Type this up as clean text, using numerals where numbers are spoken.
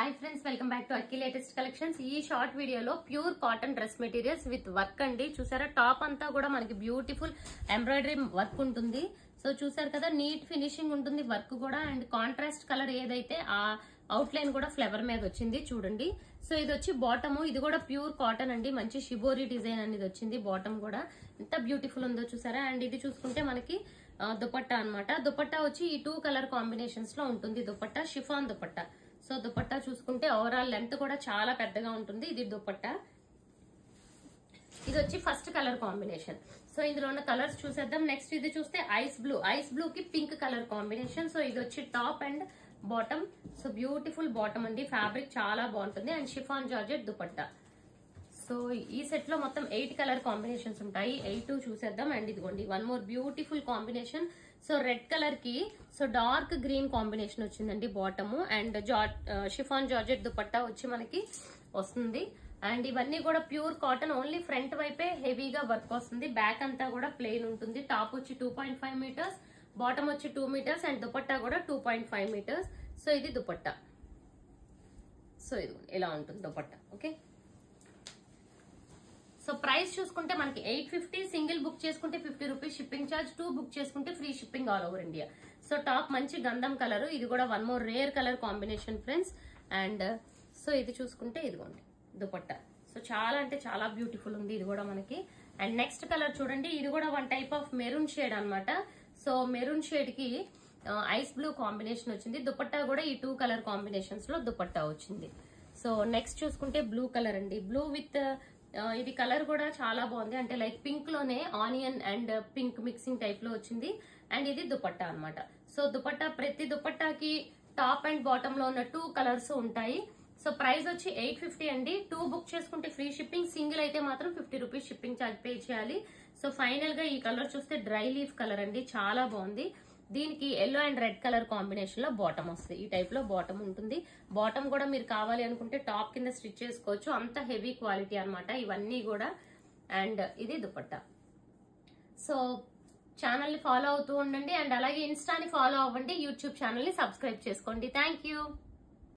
Hi friends, welcome back to Akki latest collections. ఈ short వీడియోలో pure cotton dress materials with work అండి. చూసారా, top అంతా కూడా మనకి బ్యూటిఫుల్ ఎంబ్రాయిడరీ వర్క్ ఉంటుంది. సో చూసారు కదా, నీట్ ఫినిషింగ్ ఉంటుంది వర్క్ కూడా. అండ్ కాంట్రాస్ట్ కలర్ ఏదైతే ఆ అవుట్ లైన్ కూడా ఫ్లవర్ మీద వచ్చింది చూడండి. సో ఇది వచ్చి బాటమ్, ఇది కూడా ప్యూర్ కాటన్ అండి. మంచి షిబోరి డిజైన్ అనేది వచ్చింది. బాటమ్ కూడా ఎంత బ్యూటిఫుల్ ఉందో చూసారా. అండ్ ఇది చూసుకుంటే మనకి దుపట్టా అన్నమాట. దుపట్టా వచ్చి ఈ 2 కలర్ కాంబినేషన్స్ లో ఉంటుంది. దుపట్టా షిఫాన్ దుపట్టా. సో దుపట్టా చూసుకుంటే ఓవరాల్ లెంత్ కూడా చాలా పెద్దగా ఉంటుంది. ఇది దుపట్టా. ఇది వచ్చి ఫస్ట్ కలర్ కాంబినేషన్. సో ఇందులో ఉన్న కలర్స్ చూసేద్దాం. నెక్స్ట్ ఇది చూస్తే ఐస్ బ్లూ, ఐస్ బ్లూ కి పింక్ కలర్ కాంబినేషన్. సో ఇది వచ్చి top and bottom. So beautiful bottom అండి. ఫ్యాబ్రిక్ చాలా బాగుంటుంది. And chiffon georgette dupatta. So ఈ సెట్ లో మొత్తం 8 కలర్ కాంబినేషన్స్ ఉంటాయి. 8 చూసేద్దాం. అండ్ ఇదిగోండి one more beautiful combination. So red colour కి సో డార్క్ గ్రీన్ కాంబినేషన్ వచ్చిందండి bottom. And chiffon georgette dupatta వచ్చి మనకి వస్తుంది. అండ్ ఇవన్నీ కూడా ప్యూర్ కాటన్. ఓన్లీ ఫ్రంట్ వైపే హెవీగా వర్క్ వస్తుంది. బ్యాక్ అంతా కూడా ప్లెయిన్ ఉంటుంది. టాప్ వచ్చి 2.5 మీటర్స్, బాటమ్ వచ్చి 2 మీటర్స్ అండ్ దుపట్టా కూడా 2.5 మీటర్స్. సో ఇది దుపట్టా. సో ఇది ఇలా ఉంటుంది దుపట్టా. ఓకే, సో ప్రైస్ చూసుకుంటే మనకి 850. సింగిల్ బుక్ చేసుకుంటే 50 రూపీస్ షిప్పింగ్ ఛార్జ్. 2 బుక్ చేసుకుంటే free shipping all over India. So top మంచి గంధం కలర్. ఇది కూడా one more rare colour combination friends. And so ఇది చూసుకుంటే ఇదిగోండి దుపట్టా. సో చాలా అంటే చాలా బ్యూటిఫుల్ ఉంది ఇది కూడా మనకి. అండ్ నెక్స్ట్ కలర్ చూడండి. ఇది కూడా one type of maroon shade అన్నమాట. సో మెరూన్ షేడ్ కి ఐస్ బ్లూ కాంబినేషన్ వచ్చింది. దుపట్టా కూడా ఈ 2 కలర్ కాంబినేషన్స్ లో దుపట్టా వచ్చింది. సో నెక్స్ట్ చూసుకుంటే బ్లూ కలర్ అండి. బ్లూ విత్ ఇది కలర్ కూడా చాలా బాగుంది. అంటే లైక్ పింక్ లోనే onion and pink mixing type లో వచ్చింది. అండ్ ఇది దుపట్టా అన్నమాట. సో దుపట్టా, ప్రతి దుపట్టాకి టాప్ అండ్ బాటమ్ లో ఉన్న 2 కలర్స్ ఉంటాయి. సో ప్రైస్ వచ్చి 850 అండి. 2 బుక్ చేసుకుంటే ఫ్రీ షిప్పింగ్. సింగిల్ అయితే మాత్రం 50 రూపీస్ షిప్పింగ్ ఛార్జ్ పే చేయాలి. సో ఫైనల్ గా ఈ కలర్ చూస్తే డ్రై లీఫ్ కలర్ అండి. చాలా బాగుంది. దీనికి yellow and red colour combination లో బాటమ్ వస్తుంది. ఈ టైప్ లో బాటమ్ ఉంటుంది. బాటమ్ కూడా మీరు కావాలి అనుకుంటే టాప్ కింద స్టిచ్ చేసుకోవచ్చు. అంత హెవీ క్వాలిటీ అన్నమాట ఇవన్నీ కూడా. అండ్ ఇది దుపట్టా. సో ఛానల్ ని ఫాలో అవుతూ ఉండండి. అండ్ అలాగే ఇన్స్టాని ఫాలో అవ్వండి. యూట్యూబ్ ఛానల్ ని సబ్స్క్రైబ్ చేసుకోండి. Thank you.